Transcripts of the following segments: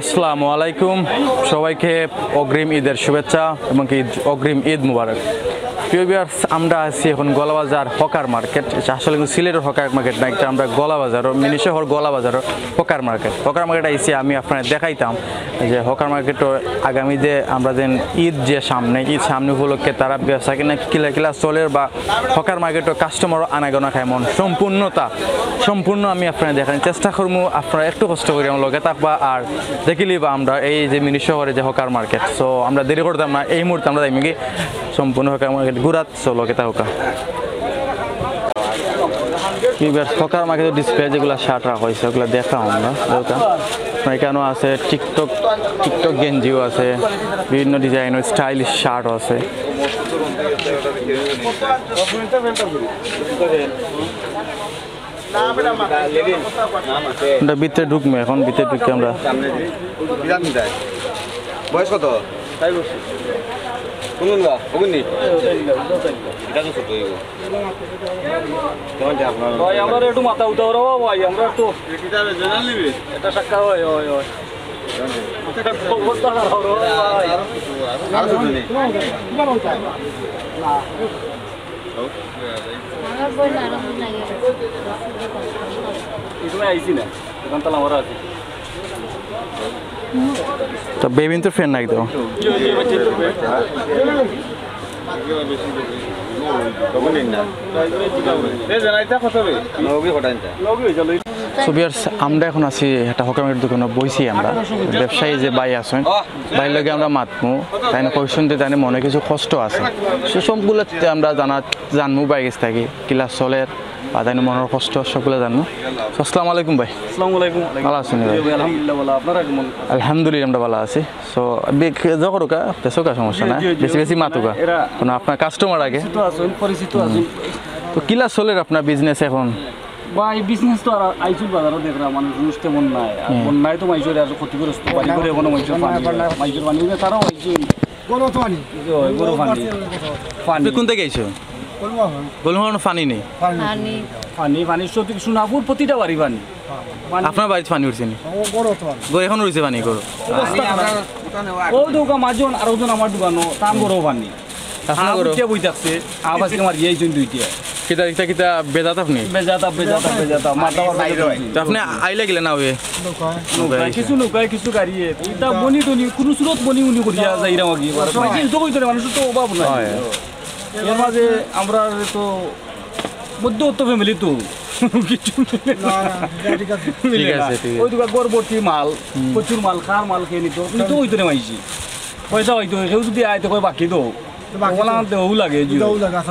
আসসালামু আলাইকুম, সবাইকে অগ্রিম ঈদের শুভেচ্ছা এবং অগ্রিম ঈদ মুবারক। প্রিয় ভিউয়ার্স, আমরা আছি এখন গলাবাজার হকার মার্কেট। আসলে কিন্তু সিলেটের হকার মার্কেট না, একটা আমরা গলাবাজার মিনি শহর গলাবাজার হকার মার্কেট আইসি। আমি আপনার দেখাইতাম যে হকার মার্কেটও আগামী যে আমরা যেন ঈদ সামনে উপলক্ষে তারা ব্যবসা কিনা কিলা চলের বা হকার মার্কেটও কাস্টমারও আনাগোনা খায় মন সম্পূর্ণ আমি আপনার দেখানোর চেষ্টা করবো। আপনারা একটু কষ্ট করি আমার লগে থাকবা আর দেখিলি বা আমরা এই যে মিনি শহরে যে হকার মার্কেট। সো আমরা দেরি করতাম না, এই মুহূর্তে আমরা যাইমি কি সম্পূর্ণ হকার মার্কেট ঘুরাত। সো লগে থাকা হকার মার্কেটের ডিসপ্লে যেগুলো শার্ট রাখা হয়েছে ওগুলো দেখা আমরা এখানেও আছে। টিকটক গেঞ্জিও আছে, বিভিন্ন ডিজাইনের স্টাইলিশ শার্টও আছে। ভিতরে ঢুকবে, এখন ভিতরে ঢুকে আমরা বয়স কত? একটু মাথা উঠাও ভাই, আমরা একটু এটা সাক্ষা হয় আইসি না দোকান তালা আমরা আছি। তো বেবিন তো ফ্রেন্ড নাই তো আমরা এখন আছি একটা হকার মার্কেট দোকানে বইছি। আমরা ব্যবসায়ী যে বাই আছেন বাইর লগে আমরা মাতমু তাই না কৈশন তাই মনে কিছু কষ্ট আছে সে সবগুলো আমরা জানমু বাই গেছে থাকি কিলা চলের বা তাই মনের কষ্ট সবগুলো জানমু। আসসালামু আলাইকুম ভাই। আসসালামু আলাইকুম। ভালো আছেন? আলহামদুলিল্লাহ ভালো। আপনারা কেমন? আলহামদুলিল্লাহ আমরা ভালো আছি। সো জগরুকা পেশোকা সমস্যা না, বেশি মাতুকা কোনো আপনার কাস্টমার আগে পরিচিত আছে। তো কিলা চলের আপনার বিজনেস এখন? ভাই বিজনেস তো আর আইসুল বাজারও দেখরা মানুষ তেমন নাই, আর বন্যায় তো মাইসুর আর ক্ষতিগ্রস্ত বাড়ি করে এখনো মাইসুর পানি তারাও আইসুল পানি কোন থেকে আইসো? গোলমোহন পানি নেই, পানি সত্যি সোনাপুর প্রতিটা বাড়ি পানি। আপনার বাড়িতে পানি উঠছে নি? এখন উঠছে পানি করো ও দোকান মাঝজন আর ওজন আমার দোকানও তাম করো পানি বই থাকছে আবাসিক আমার গিয়েছেন দুইটা কিতা বেজাত আপনি আপনি আইলে গেলে না ওয়ে কিছু নৌকায় কিছু গাড়িয়ে এটা বনি টনি কোনো সুরত বনি উনি করিয়া যাই রা মাগি মানুষের তো অভাব নাই। এর মাঝে আমরা তো মধ্যবিত্ত ফ্যামিলি তো ওই দোকান গড়বর্তী মাল প্রচুর মাল খার মাল খেয়ে নিত কিন্তু ওই তো মাইছি পয়সা হয়তো কেউ যদি আয়তো কয় বাকি তো লাগে।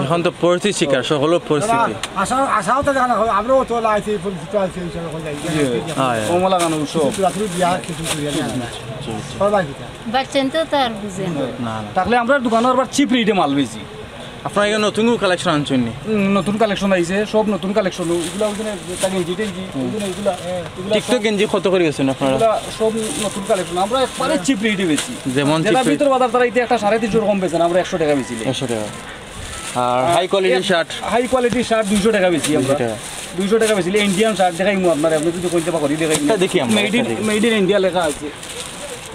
এখন তো পরিস্থিতি শিকার সকলের পরিস্থিতি তাহলে আমরা দোকানের আবার চিপ রেটে মাল বেশি। আপনার এখানে নতুন কালেকশন আনছেন? নতুন কালেকশন আইছে, সব নতুন কালেকশন। টিকটক গেঞ্জি কত করে গেছেন আপনারা? সব নতুন কালেকশন আমরা একবারে চিপ রেটে বেশি। যেমন ভিতর বাজার তারা এটা একটা 350 কম বেচেন, আমরা 100 টাকা বেশি। 100 টাকা। আর হাই কোয়ালিটি শার্ট 200 টাকা বেশি। আমরা 200 টাকা বেশি। ইন্ডিয়ান শার্ট দেখাইমু আপনার, আপনি যদি কইতে পারি দেখাই দেখি আমরা মেড ইন ইন্ডিয়া লেখা আছে,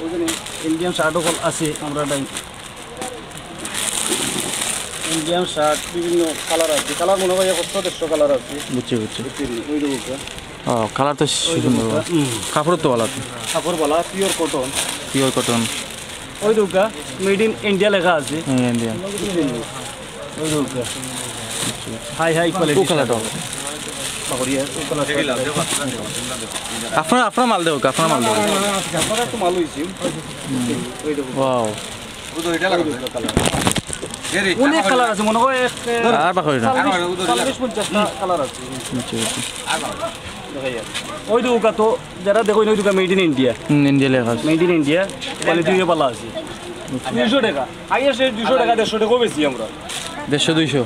ওখানে ইন্ডিয়ান শার্টও আছে। আমরা ইন্ডিয়ান শার্ট বিভিন্ন কালার আছে, কালার মনে হয় 100-150 কালার আছে। বুঝছি ওই দেখো কালার তো সুন্দর, কাপড় তো ভালো, কাপড় ভালো, পিওর কটন। ওই দেখো মেড ইন ইন্ডিয়া লেখা আছে, ইন্ডিয়ান। ওই দেখো হাই কোয়ালিটি কালার। আপনার মাল দেবো, আপনার মাল দেবো। একটু মাল হয়েছি। অনেক কালার আছে, মনে হয় 40-50টা কালার আছে। ওই দোকা তো যারা দেখো ওই দোকা মেড ইন ইন্ডিয়া লেখা আছে, মেড ইন ইন্ডিয়া কোয়ালিটি ভালো আছে। 200 টাকা আগে 200 টাকা 150 টাকা বেশি আমরা 150-200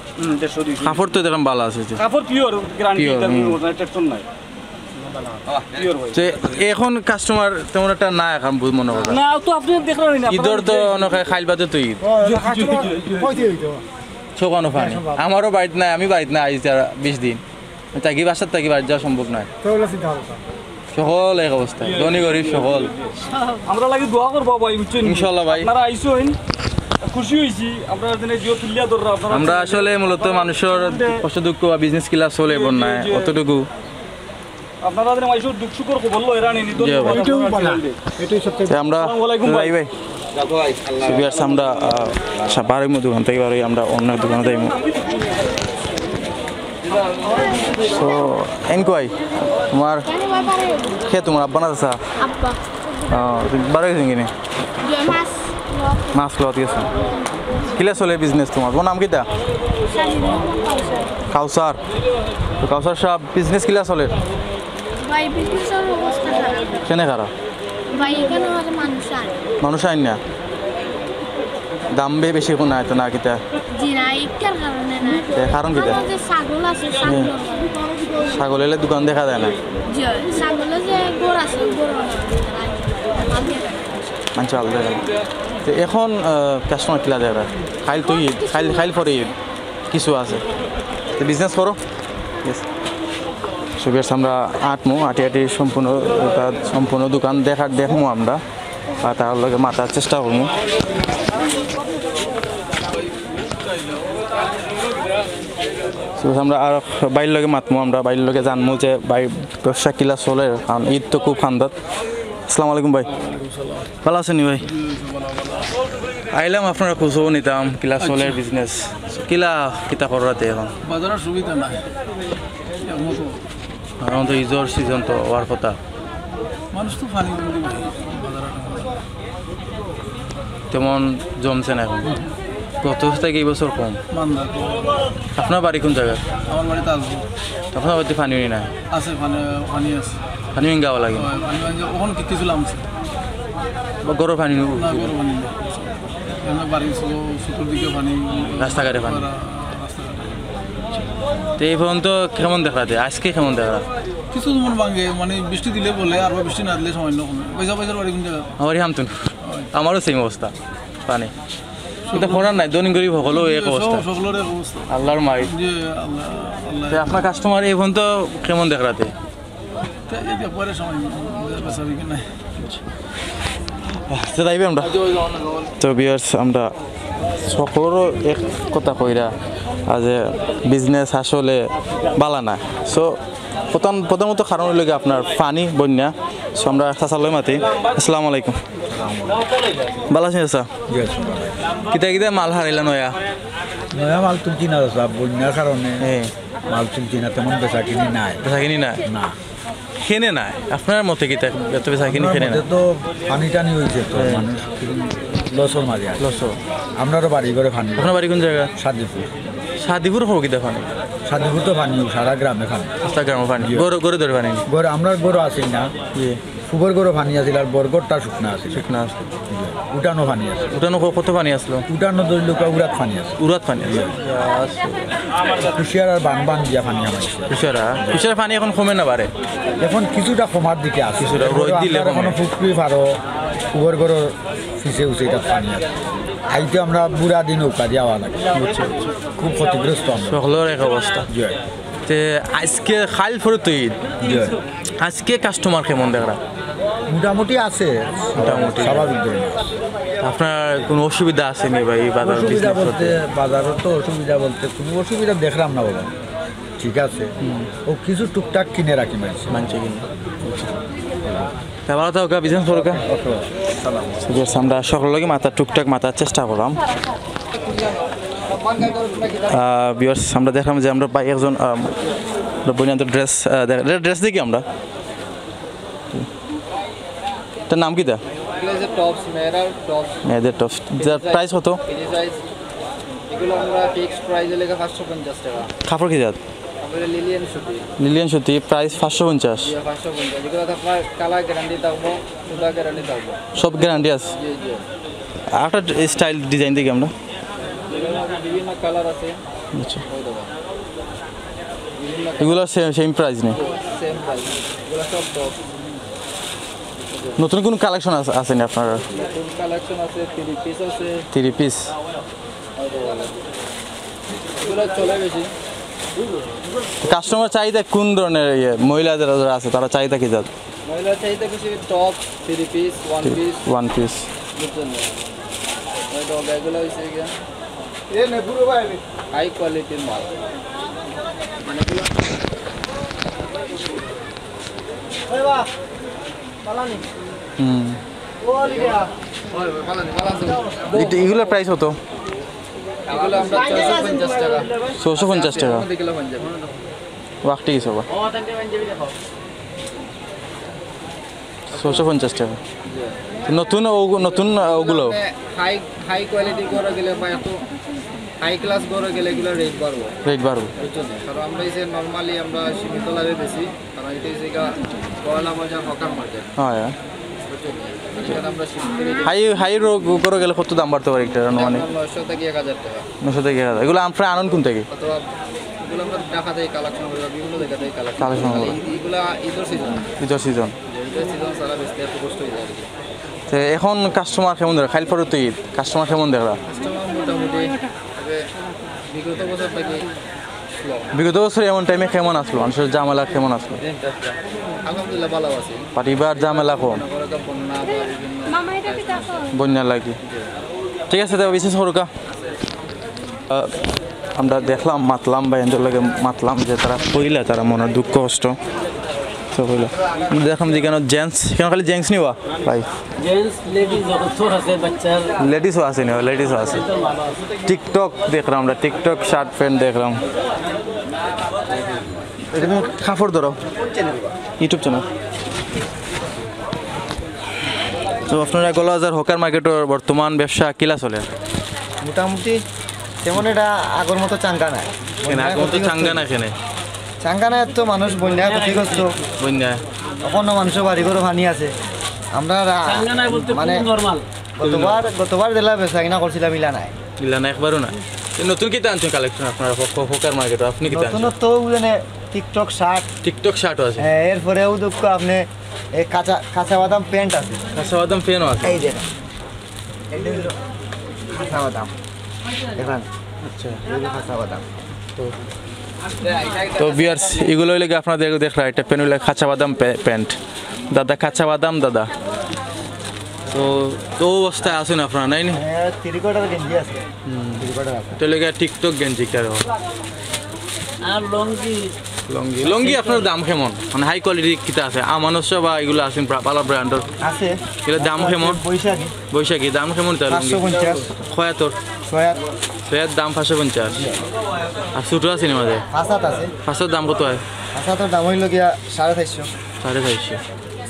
কাপড় তো দেখলাম ভালো আছে, কাপড় পিওর গ্যারান্টি টেকশন নাই। এখন কাস্টমার তেমন একটা না এখন মনে হয় না, তো আপনি দেখলেন না ঈদর তো খাইল বাদে তো ঈদ শোকানো পানি আমারও বাড়িতে নাই, আমি বাড়িতে নাই আজ 20 দিন, তাকি বাসার তাকি বাড়ি যাওয়া সম্ভব নয়। সকল এক অবস্থা, ধনী গরিব সকল। আমরা লাগি দোয়া করবো ভাই, বুঝছেন? ইনশাআল্লাহ ভাই। আপনারা আইসেন, খুশি হয়েছি আপনারা দিনে জিও তুলিয়া ধররা আপনারা। আমরা আসলে মূলত মানুষের কষ্ট দুঃখ বা বিজনেস কিলা চলে বন্যায় অতটুকু আপনারা দিনে আইসো দুঃখ সুখর খবর লো এরা নেই জি ভাই। তো আমরা ভাই ভাই সুবিয়ার্স আমরা বারোই দোকান থেকে বারোই আমরা অন্য দোকানে যাইমু। সো এনকোয়াই তোমার খে তোমার আব্বা না আছে Apa? তুমি বারো গেছেন কিনে Dia mas. মাছ লত গেছে কিলা চলে বিজনেস তোমার তোমার নাম কিটা কাউসার তো কাউসার সাহেব বিজনেস কিলা চলে Bayi bisnis orang Ustaz. কেনে খারা Bayi kan orang manusia. মানুষ আইন না দাম বেশি কোন নাই তো না কিটা Jina ikan karena na. কারণ কিটা Kalau je sagol আছে sagol. ছাগল এলে দোকান দেখা যায় না Je sagol je gor আছে gor. মানুষ আলাদা দেখা যায়। তো এখন কাস্টমার কিলা দেয় খাইল তো ঈদ খাইল খাইল পরে ঈদ কিছু আছে তো বিজনেস করো সুবিয়ার্স আমরা আটমু আটি সম্পূর্ণ দোকান দেখমু আমরা আর তার লগে মাতার চেষ্টা করবো। আমরা আর বাইরের লগে মাতমু আমরা বাইরের লগে জানমু যে ব্যবসা কিলা চলে কারণ ঈদ তো খুব ঠান্ডাত। আসসালামু আলাইকুম ভাই, ভালো আছেন ভাই? আইলাম আপনারা খোঁজও নিতাম কিলা চলে বিজনেস কিলা কিতা করাতে এখন বাজারের সুবিধা নাই এখন তো ঈদের সিজন তো হওয়ার কথা মানুষ তো পানি তেমন জমছে না এখন গত থেকে এই বছর কম। মান্দা আপনার বাড়ি কোন জায়গায়? আমার বাড়িতে আসবো আপনার বাড়িতে পানি না আছে পানি আছে পানি গাওয়া লাগে পানি ওখানে কিছু লামছে বা গরম পানি না গরম পানি নেই বাড়ি চতুর্দিকে পানি রাস্তাঘাটে পানি তো এই পর্যন্ত কেমন দেখা যায় আজকে কেমন দেখা কিছু মন ভাঙে মানে বৃষ্টি দিলে বলে আর বৃষ্টি না দিলে সামান্য কমে পয়সার বাড়ি কোন জায়গা আমারই হামতুন আমারও সেম অবস্থা পানি কিন্তু করার নাই দৈনিক গরিব সকলেও এক অবস্থা সকলের এক অবস্থা আল্লাহর মারি যে আল্লাহ আল্লাহ তো আপনার কাস্টমার এই পর্যন্ত কেমন দেখাতে এটা পরে সময় বেচা বিক্রি নাই তো যাইবে আমরা তো বিয়ার্স আমরা সকলেরও এক কথা কইরা আজ বিজনেস আসলে বালা না। সো প্রথমত কারণ হইল আপনার পানি বন্যা। সো আমরা চাচালৈ মাতি আসসালামু আলাইকুম, ভালো আছেন চাচা? কিতা কিতা মাল হারাইলা নয়া নয়া মাল তুলছি না দাদা বন্যার কারণে মাল তুলছি না তেমন বেচা কিনি নাই বেচা কিনি না না খেনে নাই আপনার মতে কিতা এত বেচা কিনি খেনে না তো পানি টানি হয়েছে তো মানুষ লসর মাঝে আপনারও বাড়ি করে পানি আপনার বাড়ি কোন জায়গা? সাদিপুর সাদিপুর হবো কিতা পানি সাদিপুর তো পানি সারা গ্রামে পানি রাস্তা গ্রামে পানি গড়ে ধরে পানি গড় আমরা গরু আসি না ফুবর গরু পানি আছিল আর বরগড়টা শুকনা আছে শুকনা আছে উঠানো পানি আছে উঠানো কত পানি আসলো? উঠানো ধরল উড়াত পানি আছে উড়াত পানি আছে কুশিয়ার আর বান দিয়া পানি আমাইছে কুশিয়ারা পানি এখন কমে না বাড়ে এখন কিছুটা কমার দিকে আছে কিছুটা রোদ দিলে কমে। এখনো পুকুরি পারো ফুবর গরু পিছিয়ে উঠে এটা পানি আছে আইতে আমরা বুড়া দিন নৌকা দিয়ে আওয়া লাগে খুব ক্ষতিগ্রস্ত আমরা সকলের এক অবস্থা। জয় তে আজকে খাইল ফরে তো ঈদ জয় আজকে কাস্টমার কেমন দেখা মোটামুটি আছে মোটামুটি। স্বাভাবিক ধরনের। আপনার কোনো অসুবিধা আছে নি ভাই বাজার অসুবিধা business বলতে করতে? বাজারও তো অসুবিধা বলতে কোনো অসুবিধা দেখলাম না বাবা ঠিক আছে ও কিছু টুকটাক কিনে রাখি মানছি মানছে কিনা তা ভালো থাকা বিজনেস করোকা আমরা সকলকে মাথার টুকটাক মাথার চেষ্টা করলাম। বিয়ার্স আমরা দেখলাম যে আমরা ভাই একজন বইনান্ত ড্রেস দেখি আমরা তার নাম কি দা টপস মেয়েরার টপস মেয়েদের টপস প্রাইস কত? কেজি সাইজ এগুলো আমরা ফিক্সড প্রাইসে লেখা 550 টাকা। কাপড় কি জাত? তারপরে লিলিয়ান সুতি প্রাইস 550 যেগুলো আপনার কালার গ্যারান্টি থাকবো, সুতা গ্যারান্টি থাকবো, সব গ্যারান্টি আছে। জি জি একটা স্টাইল ডিজাইন দেখি আমরা বিভিন্ন কালার আছে। আচ্ছা ওই দেখো বিভিন্ন এগুলো সেম প্রাইস নেই? সেম প্রাইস, এগুলো সব টপ। নতুন কোন কালেকশন আছে না আপনার? নতুন কালেকশন আছে, 3 পিস আছে। 3 পিস এগুলো চলে বেশি। কাস্টমার চাহিদা কোন ধরনের মহিলাদের যারা আছে তারা চাহিদা কি জাত? মহিলা চাহিদা বেশি top 3 piece 1 piece one piece বুঝছেন ওই ডগ এগুলো হইছে কি হাই কোয়ালিটির মাল মানে এগুলো হুম ওই পালানি পালাছে এগুলোর প্রাইস হতো এগুলো আমরা 450 টাকা 650 টাকা কিলো পাঞ্জাবি বাকটি কিছু বা 650 টাকা নতুন নতুন ওগুলো হাই হাই কোয়ালিটি গরু গেলে বা এত হাই ক্লাস গরু গেলে এগুলো রেট বাড়বো রেট বাড়বো বুঝছেন কারণ আমরা এই যে নরমালি আমরা সীমিত লাভে বেশি কারণ এটা হচ্ছে কয়লা বাজার হকার মার্কেট হ্যাঁ বুঝছেন সেখানে আমরা সীমিত রেটে হাই করে গেলে কত দাম বাড়তে পারে একটা মানে 900 থেকে 1000 টাকা 900 থেকে 1000 এগুলো আমরা আনন্দ কোন থেকে অথবা এগুলো আমরা ঢাকা থেকে কালেকশন করি বা বিভিন্ন জায়গা থেকে Collection কালেকশন করি। করি এগুলো ঈদের সিজন ঈদের সিজন ঈদের সিজন সারা বেশি এত কষ্ট হয়ে যায় আর কি তো এখন কাস্টমার কেমন দেখে খাইল পরে তো ঈদ কাস্টমার কেমন দেখরা কাস্টমার মোটামুটি তবে বিগত বছর থেকে স্লো বিগত বছর এমন টাইমে কেমন আসলো মানুষের ঝামেলা কেমন আসলো আলহামদুলিল্লাহ ভালো আছে পারিবার ঝামেলা কম মনে করো তো বন্যা বা বিভিন্ন মামা এটা কি দেখো বন্যা লাগি ঠিক আছে তবে বিশেষ করুকা আমরা দেখলাম মাতলাম বা এনজয় লাগে মাতলাম যে তারা কইলা তারা মনের দুঃখ কষ্ট সব হইলো দেখলাম যে কেন জেন্টস কেন খালি জেন্টস নিবা ভাই जेंट्स लेडीज छोट আছে বাচ্চার লেডিসও আছে নি লেডিসও আছে টিকটক দেখলাম আমরা টিকটক শার্ট প্যান্ট দেখলাম এটা তুমি কাপড় ধরো ইউটিউব চ্যানেল তো আপনারা গোলাবাজার হকার মার্কেটের বর্তমান ব্যবসা কিলা চলে মোটামুটি তেমন এটা আগর মতো চাঙ্গা নাই এখন তো চাঙ্গা না এখানে চাঙ্গা নাই তো মানুষ বন্যায় ক্ষতিগ্রস্ত বন্যা অন্য মানুষের বাড়ি ঘরও ভানি আছে আমরা চাঙ্গা বলতে মানে নরমাল গতবার জেলা বেচা কিনা করছিলাম মিলা নাই ইলা না একবারও না এই নতুন কিতা আনছেন কালেকশন আপনারা হকার মার্কেট আপনি কিতা আনছেন নতুনত্ব মানে টিকটক শার্ট টিকটক শার্টও আছে এরপরেও দুঃখ আপনি এই কাঁচা কাঁচা বাদাম প্যান্ট আছে কাঁচা বাদাম ফ্যানও আছে এই দেখেন এইটা হলো কাঁচা বাদাম দেখেন আচ্ছা কাঁচা বাদাম তো বিয়ার্স এগুলো হইলে কি আপনাদের দেখরা এটা প্যান্ট হইলে কাঁচা বাদাম প্যান্ট দাদা কাঁচা বাদাম দাদা তো তো অবস্থায় আছেন আপনারা নাই নি তিরিকটার গেঞ্জি আছে তিরিকটার আছে তো লেগে টিকটক গেঞ্জি কার আর লঙ্গি লঙ্গি লঙ্গি আপনার দাম কেমন মানে হাই কোয়ালিটি কিতা আছে আমানস্য বা এগুলো আছেন ভালো ব্র্যান্ডের আছে এগুলো দাম কেমন বৈশাখী বৈশাখী দাম কেমন তার লঙ্গি 550 খয়াতর ছয়া এর দাম 550 আর ছোটো আছে নি মাঝে ফাঁসাত আছে ফাঁসের দাম কত হয় ফাঁসাতের দাম হইল গিয়া 450 450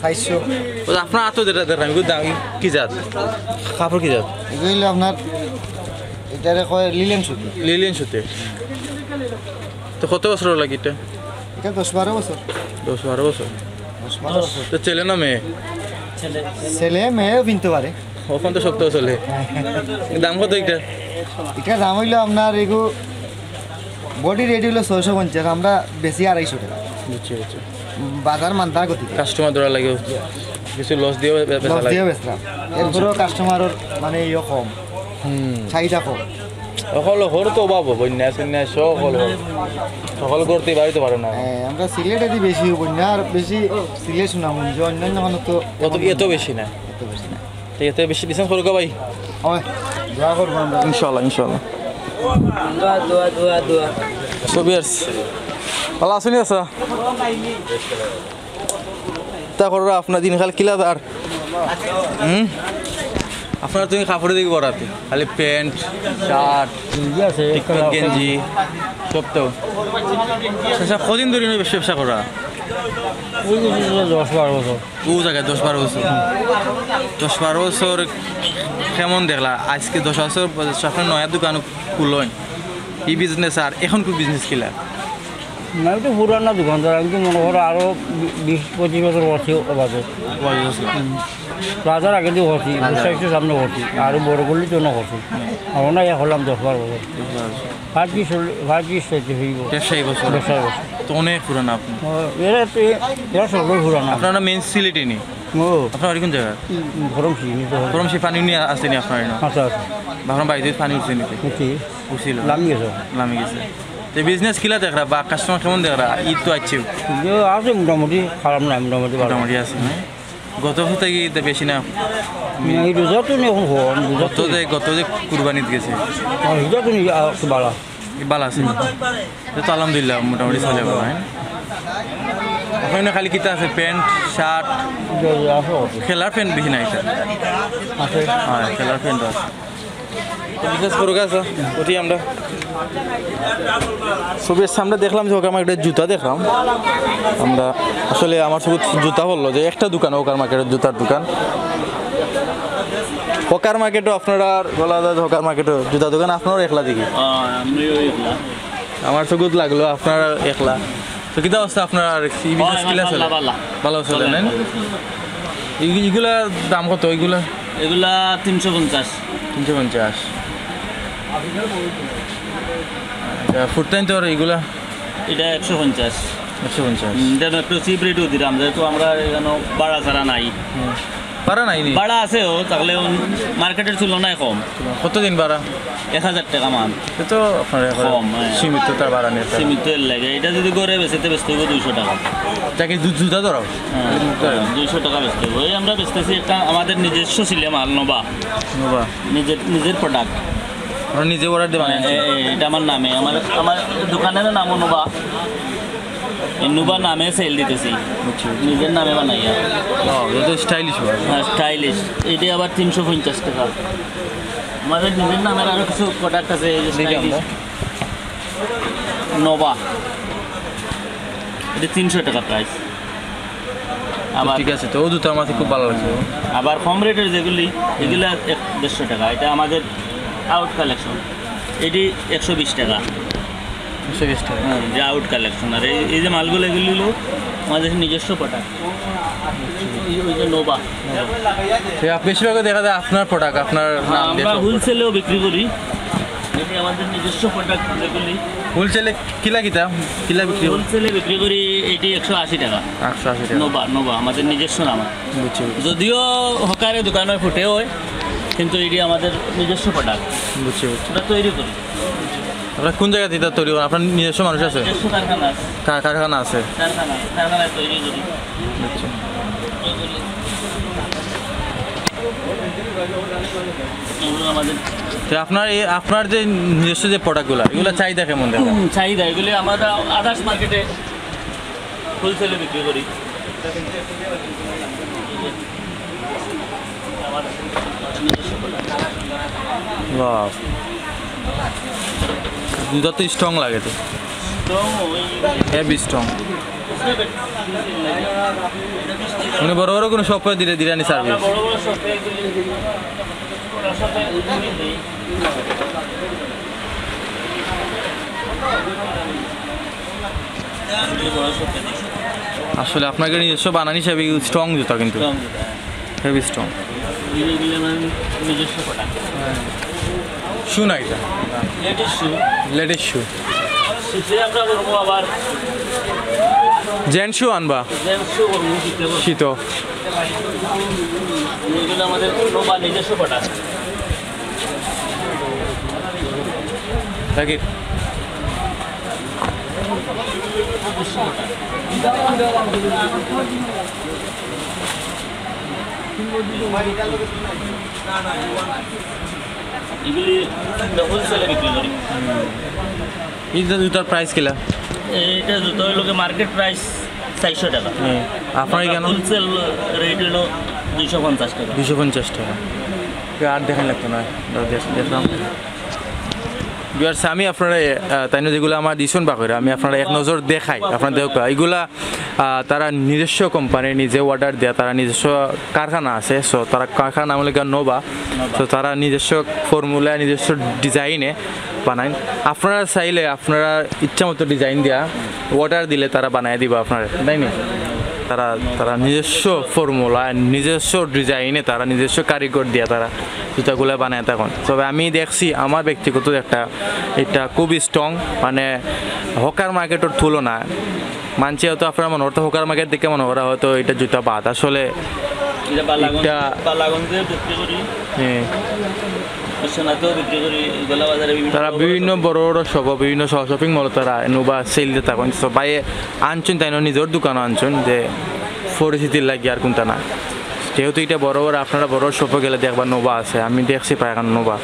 400 আপনার আতো যেটা দেখলাম এগুলো দাম কি জাত কাপড় কি জাত এগুলো হইলো আপনার এটারে কয় লিলেন সুতি লিলিয়ান সুতে তো কত বছর লাগে এটা এটা 10-12 বছর 10-12 বছর 10-12 বছর তো ছেলে না মেয়ে ছেলে ছেলে মেয়েও কিনতে পারে ওখান তো সপ্তাহ চলে দাম কত এটা এটা দাম হইলো আপনার এগু বডি রেডি হইলো 650 আমরা বেশি 250 টাকা বুঝছি বুঝছি বাজার মানতার গতি কাস্টমার ধরা লাগে কিছু লস দিয়ে বেচা লস লাগে দিয়ে বেচলাম এরপরেও কাস্টমারের মানে ইয়ে কম চাহিদা কম সকল হর তো অভাব বন্যা সন্যা সকল সকল করতে বাড়িতে পারে না আমরা সিলেটে দি বেশি বন্যা আর বেশি সিলেট সুনামগঞ্জ অন্যান্য মানুষ তো অত এত বেশি না এত বেশি না ঠিক আছে বেশি ডিসকাউন্ট করুক ভাই হয় দোয়া করবো আমরা ইনশাল্লাহ ইনশাল্লাহ দোয়া সো বিয়ার্স ভালো আছেন আচ্ছা তা করো আপনার দিনকাল কিলা আর আপনার তুমি কাপড়ে দিকে করাতে খালি প্যান্ট শার্ট আছে টিকটক গেঞ্জি সব তো আচ্ছা কদিন ধরে ব্যবসা করা 10-12 বছর ও জায়গায় 10-12 বছর 10-12 বছর কেমন দেখলা আজকে 10 বছর আপনার নয়া দোকান খুললেন এই বিজনেস আর এখন কি বিজনেস কিলা না তো পুরানা দোকানদার আমি তো মনে করো আরো 20-25 বছর করছি বাজে রাজার আগে দিয়ে করছি বুসাইসের সামনে করছি আরো বড় গলির জন্য করছি আমার না হলাম 10-12 বছর 5-20 হইব ব্যবসায়ী বছর তো অনেক পুরানো আপনি এরা সকল পুরানা আপনারা মেন সিলেটে নি ও আপনার কোন জায়গা গরম কি গরম সে পানি নিয়ে আসছে নি আপনার আচ্ছা আপনার বাড়িতে পানি উঠছে নিতে বুঝছি উঠছিল লামি গেছে নামে গেছে যে বিজনেস কিলা দেখরা বা কাস্টমার কেমন দেখরা ঈদ তো আছে যে আছে মোটামুটি খারাপ নাই মোটামুটি ভালো মোটামুটি আছে না গত সপ্তাহে ঈদ বেশি না এই রোজা তো নেই এখন হন গত যে কুরবানিত গেছে রোজা তো নেই ভালো ভালো আছে তো আলহামদুলিল্লাহ মোটামুটি চলে ভালো হ্যাঁ ওখানে খালি কিতা আছে প্যান্ট শার্ট খেলার প্যান্ট বেশি নাই আছে হ্যাঁ খেলার প্যান্ট আছে বিশেষ করে আছে ওটি আমরা ছবির সামনে দেখলাম যে ওকার মার্কেটের জুতা দেখলাম আমরা আসলে আমার সব জুতা বললো যে একটা দোকান ওকার মার্কেটের জুতার দোকান হকার মার্কেটও আপনারা গলাদার হকার মার্কেটও জুতা দোকান আপনারও একলা দেখি আমার তো গুড লাগলো আপনারা একলা তো কিতা অবস্থা আপনার বিজনেস কিলা চলে ভালো চলে না এইগুলা দাম কত এইগুলা এগুলা 350 350 ফুড টাইম তো এইগুলা এটা 150 150 এটা একটু চিপ রেটও দিলাম যেহেতু আমরা এখানে বাড়া ছাড়া নাই পারা নাই নি বাড়া আছেও তাহলে মার্কেটের তুলনায় কম কতদিন বাড়া 1000 টাকা মান সে তো আপনার কম, হ্যাঁ। সীমিত তার বাড়া নেই সীমিত লাগে এটা যদি করে বেচতে হবে 200 টাকা যাকে জুতা ধরাও 200 টাকা বেচতে হবে ওই আমরা বেচতেছি একটা আমাদের নিজস্ব ছিলে মাল নবা বাবা নিজের প্রোডাক্ট আমরা নিজে অর্ডার দিয়ে বানাই এটা আমার নামে আমার দোকানের নামও নোবা এই নোবা নামে সেল দিতেছি নিজের নামে বানাইয়া যত স্টাইলিশ হয় হ্যাঁ স্টাইলিশ এটি আবার 350 টাকা আমাদের নিজের নামের আরও কিছু প্রোডাক্ট আছে এই যে স্টাইলিশ নোবা এটা 300 টাকা প্রাইস আবার ঠিক আছে তো ও দুটো আমার খুব ভালো লাগছে আবার কম রেটের যেগুলি এগুলো 150 টাকা এটা আমাদের আউট কালেকশন এটি 120 টাকা 120 টাকা হ্যাঁ যে আউট কালেকশন আর এই যে মালগুলো এগুলি হলো আমাদের নিজস্ব প্রোডাক্ট ওই যে নোবা বেশিরভাগ দেখা যায় আপনার প্রোডাক্ট আপনার নাম দিয়ে আমরা হোলসেলেও বিক্রি করি এটি আমাদের নিজস্ব প্রোডাক্ট যেগুলি হোলসেলে কিলা বিক্রি হোলসেলে বিক্রি করি এটি 180 টাকা 180 টাকা নোবা আমাদের নিজস্ব নাম বুঝছি যদিও হকারে দোকানে ফুটে হয় কিন্তু এটি আমাদের নিজস্ব প্রোডাক্ট বুঝছি ওটা তৈরি করি আপনার কোন জায়গাতে এটা তৈরি করেন আপনার নিজস্ব মানুষ আছে নিজস্ব কারখানা আছে কারখানা আছে কারখানায় তৈরি করি এগুলো আমাদের তো আপনার যে নিজস্ব যে প্রোডাক্টগুলো এগুলো চাহিদা কেমন দেখা চাহিদা এগুলি আমরা আদার্স মার্কেটে হোলসেলে বিক্রি করি বাহ দুধ তো স্ট্রং লাগে তো তো ওই হেভি স্ট্রং মানে বড় বড় কোনো শপে দিরানি সার্ভিস বড় বড় শপে এগুলি দিই আসলে আপনাকে নিজস্ব বানানি হিসাবে স্ট্রং জুতা কিন্তু হেভি স্ট্রং নিজস্ব প্রোডাক্ট শু না এটা লেটেস্ট শু লেডিস শু শীতে আমরা করবো আবার জেন্ট শু আনবা জেন্টস শু করবো শীতে করবো। শীত এগুলো আমাদের নোবা নিজস্ব প্রোডাক্ট নাকি এগুলি হোলসেলে বিক্রি করি এই জুতার প্রাইস কিলা এটা জুতো লোকে মার্কেট প্রাইস 400 টাকা আপনার কেন হোলসেল রেট হলো 250 টাকা 250 টাকা আর দেখান লাগতো না দেখলাম আমি আপনারা তাই যেগুলো আমার দিছন বা করে আমি আপনারা এক নজর দেখাই আপনার দেখ এগুলা তারা নিজস্ব কোম্পানি নিজে অর্ডার দেয় তারা নিজস্ব কারখানা আছে সো তারা কারখানা নাম হলে নোবা সো তারা নিজস্ব ফর্মুলা নিজস্ব ডিজাইনে বানায় আপনারা চাইলে আপনারা ইচ্ছা মতো ডিজাইন দেওয়া অর্ডার দিলে তারা বানায় দিবা আপনারা তাই না তারা নিজস্ব ফর্মুলা নিজস্ব ডিজাইনে তারা নিজস্ব কারিগর দিয়ে তারা জুতাগুলো বানায় তখন তবে আমি দেখছি আমার ব্যক্তিগত এটা খুবই স্ট্রং মানে হকার মার্কেটের তুলনায় মানছি হয়তো আপনারা মনে হতো হকার মার্কেট দেখে মনে করা হয়তো এটা জুতা বাদ আসলে এটা এটা- বালাগঞ্জে বিক্রি করি, হ্যাঁ, বিশ্বনাথেও বিক্রি করি, গোলা বাজারে তারা বিভিন্ন বড় বড় সব বিভিন্ন শপিং মল তারা নোবা সেল দিয়ে থাকেন সবাই আনছেন তাই নিজের দোকানও আনছেন যে পরিস্থিতির লাগে আর কোনটা না যেহেতু এটা বড় বড় আপনারা বড় শপে গেলে দেখবা নোবা আছে আমি দেখছি প্রায় এখন নোবা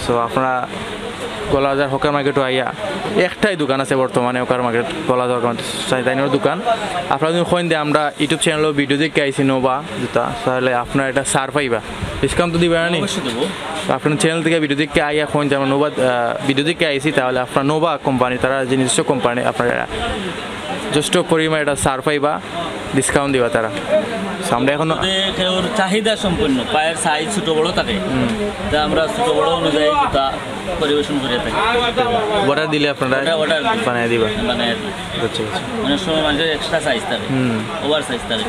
সো আপনারা গলাবাজার হকার মার্কেটও আইয়া একটাই দোকান আছে বর্তমানে হকার মার্কেট গলাবাজার তাইনের দোকান আপনারা যদি কইন দিয়ে আমরা ইউটিউব চ্যানেলও ভিডিও দেখে আইছি নোবা জুতা তাহলে আপনারা এটা সার পাইবা ডিসকাউন্ট তো দিবে না নি অবশ্যই দেবো। আপনার চ্যানেল থেকে ভিডিও দেখে আইয়া কোন যে আমরা নোভা ভিডিও দেখে আইছি তাহলে আপনার নোভা কোম্পানি তারা যে নিজস্ব কোম্পানি আপনারা যথেষ্ট পরিমাণে এটা সার পাইবা ডিসকাউন্ট দিবা তারা আমরা এখন ওর চাহিদা সম্পন্ন পায়ের সাইজ ছোট বড় থাকে, তা আমরা ছোট বড় অনুযায়ী জুতা পরিবেশন করে থাকি। অর্ডার দিলে আপনারা order দিই। বানিয়ে দিবা মানে আচ্ছা আচ্ছা অনেক সময় মানুষের এক্সট্রা সাইজ থাকে, ওভার সাইজ থাকে।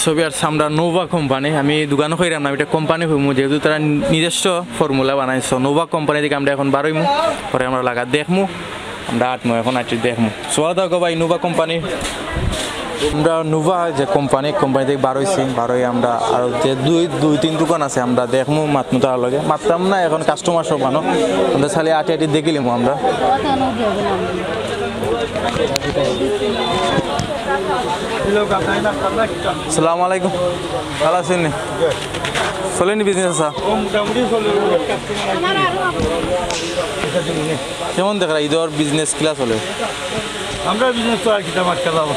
ছবি আর আমরা নোভা কোম্পানি আমি দোকানও কইরাম না এটা কোম্পানি হইমু যেহেতু তারা নিজস্ব ফর্মুলা বানাইছো নোভা কোম্পানি থেকে আমরা এখন বারোইমু পরে আমরা লাগা দেখমু আমরা আটমু এখন আটটি দেখমু সোয়া দাও ভাই নোভা কোম্পানি আমরা নোভা যে কোম্পানি থেকে বারোই আমরা আর যে দুই তিন দোকান আছে আমরা দেখমু মাতমু তার লগে মাততাম না এখন কাস্টমার সব মানো আমরা খালি আটি আটি দেখিলিমু আমরা আসসালামু আলাইকুম ভালো আছেন নি চলেনি বিজনেস আছে কেমন দেখা ঈদের বিজনেস কিলা চলে আমরা বিজনেস তো আর কিতা মাছ খেলাবো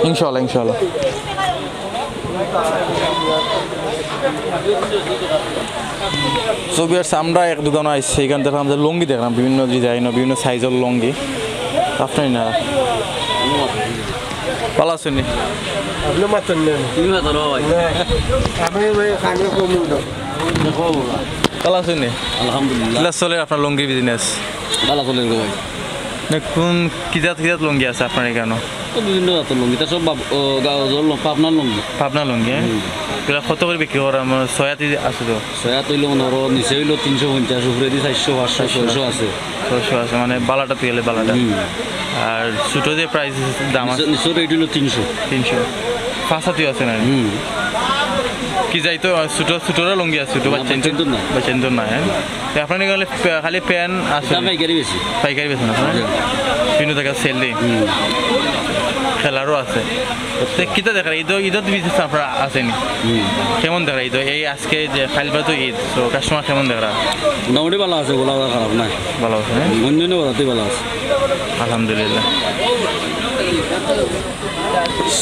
ইনশাল্লাহ ইনশাল্লাহ সোভিয়ার্স আমরা এক দোকানে আসছি সেখান থেকে আমাদের লুঙ্গি দেখলাম বিভিন্ন ডিজাইন বিভিন্ন সাইজের লুঙ্গি আপনার না ভালো আছেন নি ভালো আছেন নি আলহামদুলিল্লাহ চলে আপনার লুঙ্গি বিজনেস ভালো চলে ভাই কোন কিজাত লুঙ্গি আছে আপনার এখানে তো বিভিন্ন জাতের লুঙ্গি তা সব পাবনার লুঙ্গি পাবনা লুঙ্গি এগুলো কত করে বিক্রি করা ছয়াতি আছে তো ছয়া তৈল মনোর নিচে হইলো 350 উপরে দিয়ে 400 500 600 আছে 600 আছে মানে বালাটা তুলে বালাটা আর ছোটো যে প্রাইস দাম আছে নিচে রেট হইলো 300 ফাঁসাতি আছে না কি যাই তো ছোটোরা লুঙ্গি আছে ছোটো বাচ্চেন তো নাই আপনার গেলে খালি প্যান আছে পাইকারি বেশি পাইকারি বেছে না বিভিন্ন জায়গায় সেল দিই খেলারও আছে কিতা দেখা ঈদত বিজনেস আপনার আসেনি কেমন দেখা ঈদ এই আজকে যে খাইলবা তো ঈদ তো কাস্টমার কেমন দেখা মোটামুটি ভালো আছে গোলা খারাপ নাই ভালো আছে না অন্য বলাতেই ভালো আছে আলহামদুলিল্লাহ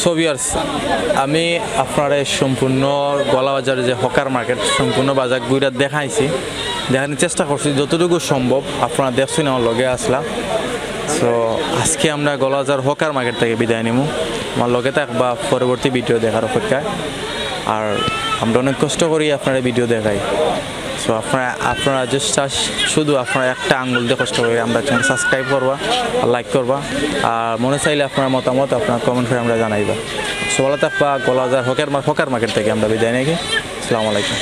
সোভিয়ার্স আমি আপনার সম্পূর্ণ গলাবাজার যে হকার মার্কেট সম্পূর্ণ বাজার ঘুরে দেখাইছি দেখানোর চেষ্টা করছি যতটুকু সম্ভব আপনারা দেখছেন আমার লগে আসলা সো আজকে আমরা গলাবাজার হকার মার্কেট থেকে বিদায় নিব আমার লগে থাকবা পরবর্তী ভিডিও দেখার অপেক্ষায় আর আমরা অনেক কষ্ট করি আপনারা ভিডিও দেখাই সো আপনারা জাস্ট শুধু আপনারা একটা আঙ্গুল দিয়ে কষ্ট করে আমরা চ্যানেল সাবস্ক্রাইব করবা আর লাইক করবা আর মনে চাইলে আপনার মতামত আপনার কমেন্ট করে আমরা জানাইবা সো ভালো থাকবা গলাবাজার হকার মার্কেট থেকে আমরা বিদায় নিয়ে আসসালামু আলাইকুম